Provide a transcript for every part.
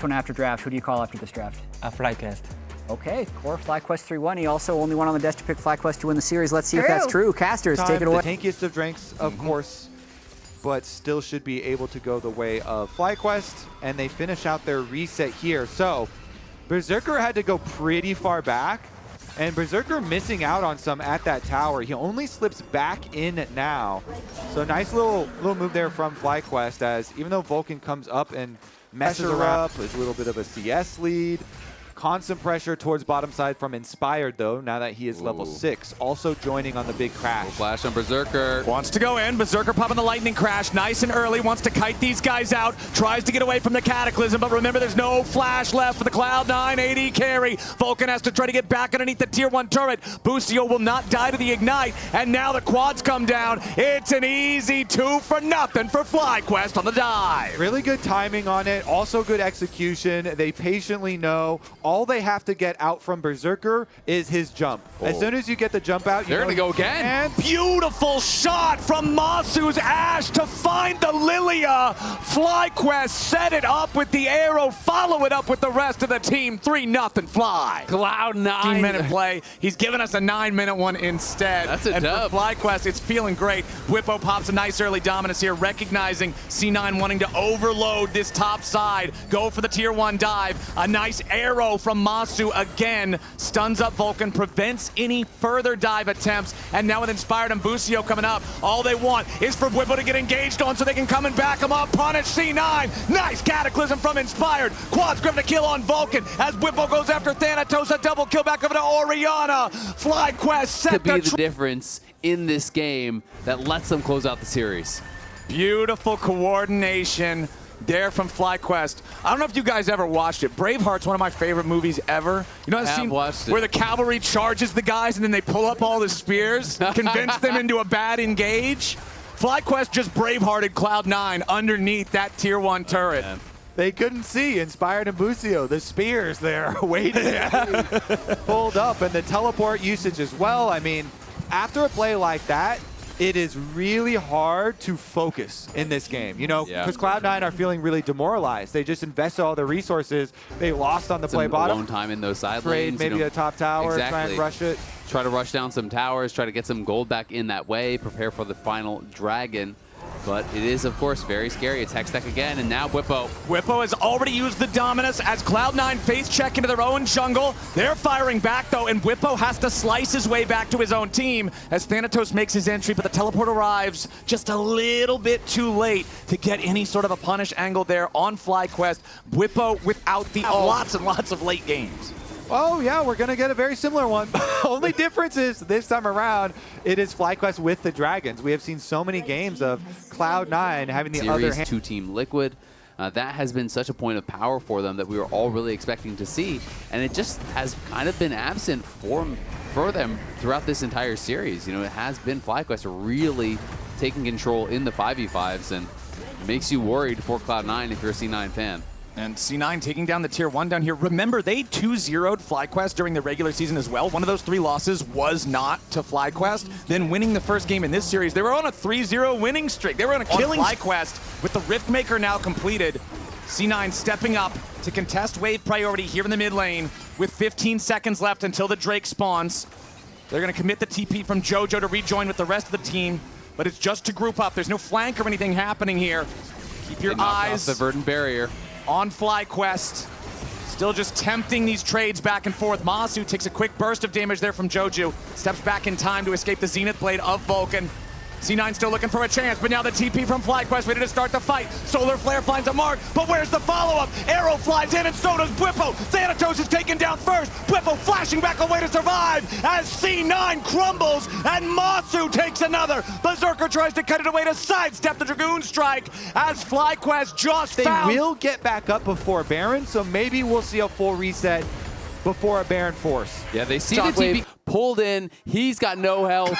One after draft. Who do you call after this draft? FlyQuest. Okay, core FlyQuest 3-1. He also only won on the desk to pick FlyQuest to win the series. Let's see if that's true. Casters, take it away. The tankiest of drinks, of course, but still should be able to go the way of FlyQuest, and they finish out their reset here. So Berserker had to go pretty far back, and Berserker missing out on some at that tower. He only slips back in now. So nice little move there from FlyQuest, as even though Vulcan comes up and messes her up, there's a little bit of a CS lead. Constant pressure towards bottom side from Inspired, though, now that he is level 6. Also joining on the big crash. Flash on Berserker. Wants to go in. Berserker popping the lightning crash. Nice and early. Wants to kite these guys out. Tries to get away from the Cataclysm, but remember, there's no flash left for the Cloud9 AD carry. Vulcan has to try to get back underneath the tier 1 turret. Boostio will not die to the Ignite, and now the quads come down. It's an easy 2-0 for FlyQuest on the dive. Really good timing on it. Also good execution. They patiently know all they have to get out from Berserker is his jump. As soon as you get the jump out, they're going to go again. And beautiful shot from Masu's Ash to find the Lilia. FlyQuest set it up with the arrow, follow it up with the rest of the team. 3-0 Fly. Cloud9. 15-minute play. He's given us a 9-minute one instead. That's a dub. For FlyQuest, it's feeling great. Whippo pops a nice early dominance here, recognizing C9 wanting to overload this top side. Go for the tier 1 dive. A nice arrow from Masu again. Stuns up Vulcan, prevents any further dive attempts. And now with Inspired and Boostio coming up, all they want is for Whippo to get engaged on so they can come and back him up. Punish C9. Nice Cataclysm from Inspired. Quads grab the kill on Vulcan as Whippo goes after Thanatos. A double kill back over to Orianna. FlyQuest set Could be the difference in this game that lets them close out the series. Beautiful coordination there from FlyQuest. I don't know if you guys ever watched it. Braveheart's one of my favorite movies ever. You know that scene where the cavalry charges the guys and then they pull up all the spears, convince them into a bad engage? FlyQuest just Bravehearted Cloud9 underneath that tier 1 turret. they couldn't see Inspired and Boostio, the spears there waiting pulled up, and the teleport usage as well. I mean, after a play like that, it is really hard to focus in this game, you know, because Cloud9 are feeling really demoralized. They just invested all their resources. They lost on the play bottom. Alone time in those side Trade lanes. maybe a top tower, try and rush it. Try to rush down some towers, try to get some gold back in that way, prepare for the final dragon. But it is, of course, very scary. It's Hextech again, and now Whippo. Whippo has already used the Dominus as Cloud9 face check into their own jungle. They're firing back, though, and Whippo has to slice his way back to his own team as Thanatos makes his entry, but the teleport arrives just a little bit too late to get any sort of a punish angle there on FlyQuest. Whippo without the lots and lots of late games. Oh yeah, we're gonna get a very similar one. Only difference is this time around, it is FlyQuest with the Dragons. We have seen so many games of Cloud9 having the other hand. Two-team Liquid. That has been such a point of power for them that we were all really expecting to see, and it just has kind of been absent for them throughout this entire series. You know, it has been FlyQuest really taking control in the 5v5s, and it makes you worried for Cloud9 if you're a C9 fan. And C9 taking down the tier 1 down here. Remember, they 2-0'd FlyQuest during the regular season as well. One of those 3 losses was not to FlyQuest. Then winning the first game in this series, they were on a 3-0 winning streak. They were on a killing FlyQuest with the Riftmaker now completed. C9 stepping up to contest wave priority here in the mid lane with 15 seconds left until the Drake spawns. They're going to commit the TP from JoJo to rejoin with the rest of the team, but it's just to group up. There's no flank or anything happening here. Keep your eyes off the verdant barrier on FlyQuest. Still just tempting these trades back and forth. Masu takes a quick burst of damage there from Joju. Steps back in time to escape the Zenith Blade of Vulcan. C9 still looking for a chance, but now the TP from FlyQuest ready to start the fight. Solar Flare finds a mark, but where's the follow-up? Arrow flies in and so does Whippo. Thanatos is taken down first. Whippo flashing back away to survive as C9 crumbles and Masu takes another. Berserker tries to cut it away to sidestep the Dragoon Strike as FlyQuest just found. They will get back up before Baron, so maybe we'll see a full reset before a Baron Force. Yeah, they see the TP pulled in. He's got no health.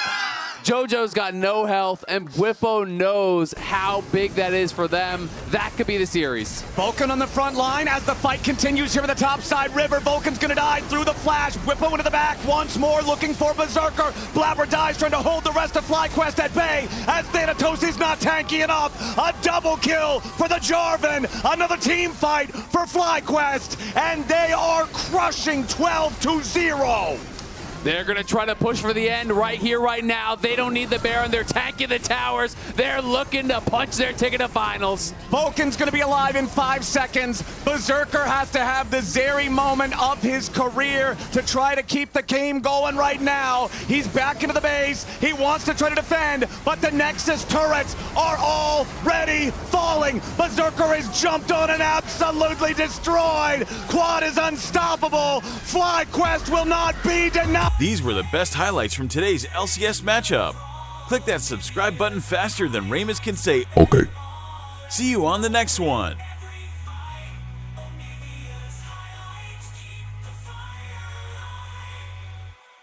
JoJo's got no health, and Whippo knows how big that is for them. That could be the series. Vulcan on the front line as the fight continues here on the top side. River, Vulcan's gonna die through the flash. Whippo into the back once more, looking for Berserker. Blabber dies, trying to hold the rest of FlyQuest at bay as Thanatos is not tanky enough. A double kill for the Jarvan. Another team fight for FlyQuest, and they are crushing 12-0. They're going to try to push for the end right here, right now. They don't need the Baron. They're tanking the towers. They're looking to punch their ticket to finals. Vulcan's going to be alive in 5 seconds. Berserker has to have the Zeri moment of his career to try to keep the game going right now. He's back into the base. He wants to try to defend, but the Nexus turrets are already falling. Berserker is jumped on and absolutely destroyed. Quad is unstoppable. FlyQuest will not be denied. These were the best highlights from today's LCS matchup. Click that subscribe button faster than Ramus can say, okay. See you on the next one.